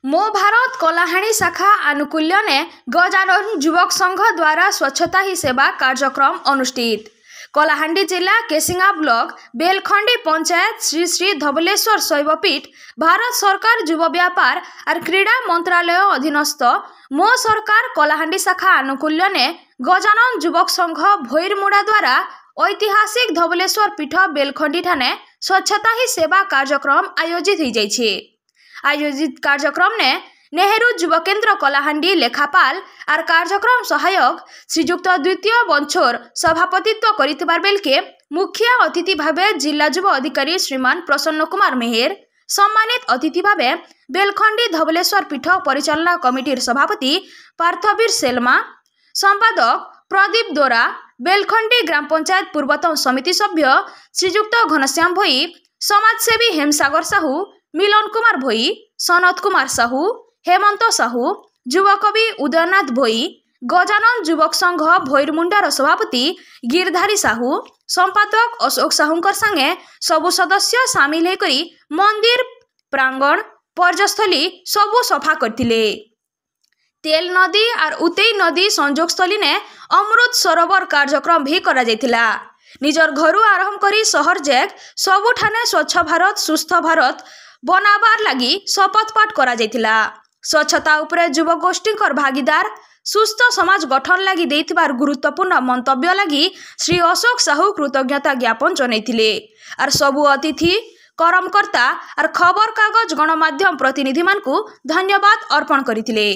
मो भारत कलाहाणी शाखा आनुकूल्य ने गजानन युवक संघ द्वारा स्वच्छता ही सेवा कार्यक्रम अनुष्ठित। कलाहांडी जिला केसिंगा ब्लॉक बेलखंडी पंचायत श्री श्री धबलेश्वर शैवपीठ भारत सरकार युव व्यापार और क्रीड़ा मंत्रालय अधीनस्थ मो सरकार कलाहांडी शाखा आनुकूल्य ने गजानन युवक संघ भोईरमुड़ा द्वारा ऐतिहासिक धबलेश्वर पीठ बेलखंडी ठाने स्वच्छता ही सेवा कार्यक्रम आयोजित हो जाइए। आयोजित कार्यक्रम ने नेहरू युवा केन्द्र कलाहांडी लेखापाल और कार्यक्रम सहायक श्रीजुक्त द्वितीय बंछोर सभापतित्व करितबार बेलके मुख्य अतिथि भावे जिला युवा अधिकारी श्रीमान प्रसन्न कुमार मेहेर, सम्मानित अतिथि भावे बेलखंडी धबलेश्वर पीठ परिचालना कमिटीर सभापति पार्थवीर सेलमा, संपादक प्रदीप दोरा, बेलखंडी ग्राम पंचायत पूर्वतन समिति सभ्य श्रीजुक्त घनश्याम भोई, समाजसेवी हेमसागर साहू, मिलन कुमार भोई, सनत कुमार साहू, हेमंत साहू, युवकवि उदयनाथ भोई, गजानन युवक संघ भोईरमुंडार सभापति गिरधारी साहू, संपादक अशोक साहूंकर संगे सबु सदस्य सामिल होकर मंदिर प्रांगण पर्यस्थली सबु सफा करथिले। तेल नदी और उतई नदी संजोगस्थली ने अमृत सरोवर कार्यक्रम भी करा जायतिला। निजर घरु आरंभ करी शहर जैक सबुठाने स्वच्छ भारत सुस्थ भारत बनाबार लगी शपथ पाठ करा जायतिला। स्वच्छता उपरे युव गोष्ठी भागीदार सुस्थ समाज गठन लगी देथिबार गुरुत्वपूर्ण मंतव्य लगी श्री अशोक साहू कृतज्ञता ज्ञापन जनैथिले और सबु अतिथि करमकर्ता और खबर कागज गणमाध्यम प्रतिनिधि मानकु धन्यवाद अर्पण करथिले।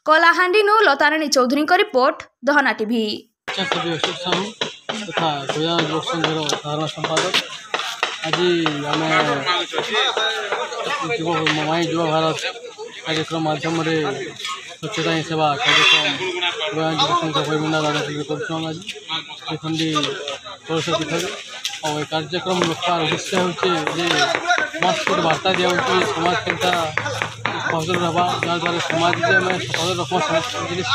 कलाहांडी नु लतारानी चौधरी का रिपोर्ट दहना टीवी। तथा युवक संघर साधारण संपादक आज आम युवा भारत कार्यक्रम माध्यम स्वच्छता ही सेवा कार्यक्रम युवक संघ भोईरमुंडा करखंडी सरस्वती पीठ और कार्यक्रम रखार उद्देश्य हूँ मस्त वार्ता दिया समाज केनता सजल रहा जहाँद्वारा समाज आम सजल रखा जिनिस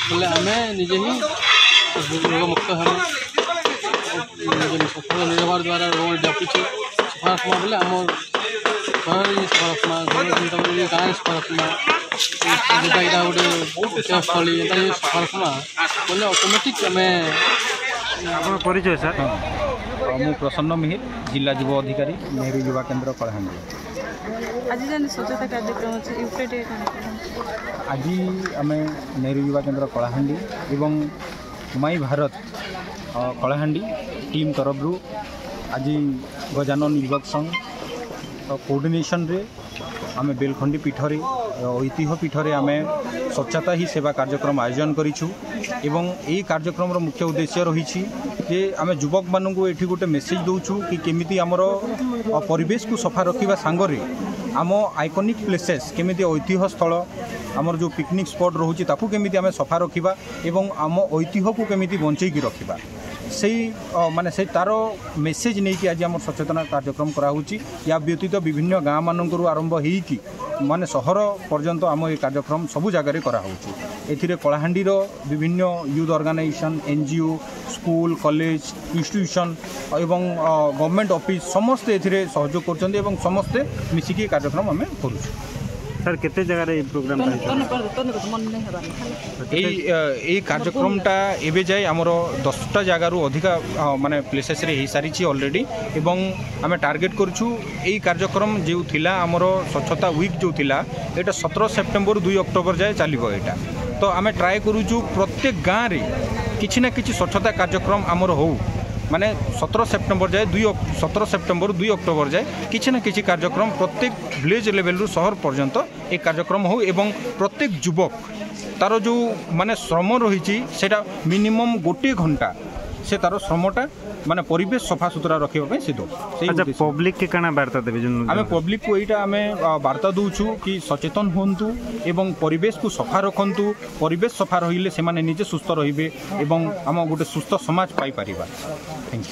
बोले आम निजे ही रोगमुक्त हम सफल निर्भर द्वारा रोग व्यापुचे सफा रखमा बोले आम शहर सफा रखमा गाँव सफा रखमा जोटा गोटे स्थली सफा रखमा बोले ऑटोमेटिक आम परिचय सर मु प्रसन्न मिहिर जिला युवा अधिकारी नेहरू युवा केन्द्र कलाहांडी। आज स्वच्छता कार्यक्रम आज आम नेहरू युवा केन्द्र कलाहांडी एवं माई भारत कलाहांडी टीम तरफ आज गजानन युवक संघ कोऑर्डिनेशन रे आम बेलखंडी पीठरे ऐतिह्य पीठरे आम स्वच्छता ही सेवा कार्यक्रम आयोजन करिछु एवं यही कार्यक्रम मुख्य उद्देश्य रही जे आम युवक मानू ये गोटे मेसेज दौचु कि केमिति आमर परिवेश को सफा रखा सांगरे आम आइकनिक प्लेसेस केमिति ऐतिह्य स्थल आमर जो पिकनिक स्पॉट रोचे ताकू केमिति आम सफा रखा एवं आम ऐतिह्य को केमिति बंचेकी रखा से माने से तार मेसेज नहीं कि आज आम सचेतना कार्यक्रम कराऊँगी या व्यतीत विभिन्न गाँव मानू आरंभ होगी माने सहर पर्यंत आम ये कार्यक्रम सबू जगह कराऊँगी। एथिरे कलाहांडीर विभिन्न youth organisation NGO school college institution एवं गवर्नमेंट ऑफिस समस्ते एथिरे सहयोग कर समस्ते मिसिकी कार्यक्रम आम करूँ। सर केते जगह ये प्रोग्राम ये कार्यक्रमटा एबे जाए आमर 10टा जगार अधिका माने प्लेसेस रे हो सारी ऑलरेडी एवं आम टार्गेट करूँ यही कार्यक्रम जो थिला आमर स्वच्छता वीक जो थिला एटा 17 सेप्टेम्बर 2 अक्टोबर जाए चलो यहाँ तो आम ट्राए करूँ प्रत्येक गाँव में किसी ना कि स्वच्छता कार्यक्रम आमर हो माने 17 सेप्टेम्बर जाए 17 सेप्टेम्बर 2 अक्टोबर जाए किसी ना किसी कार्यक्रम प्रत्येक विलेज लेवल रु शहर पर्यंत एक कार्यक्रम हो एवं प्रत्येक युवक तार जो माने श्रम रही सेटा मिनिमम गोटे घंटा से तार श्रमटा माने परिवेश सफा सुतरा रखा से दो पब्लिक के काना वार्ता देबे आम पब्लिक को यहाँ आम वार्ता दौचु कि सचेतन हूँ एवं परिवेश को सफा रखु परिवेश सफा रहिले से माने निजे सुस्थ रहिबे एवं आम गोटे सुस्थ समाज पाई परिबा। Thank you.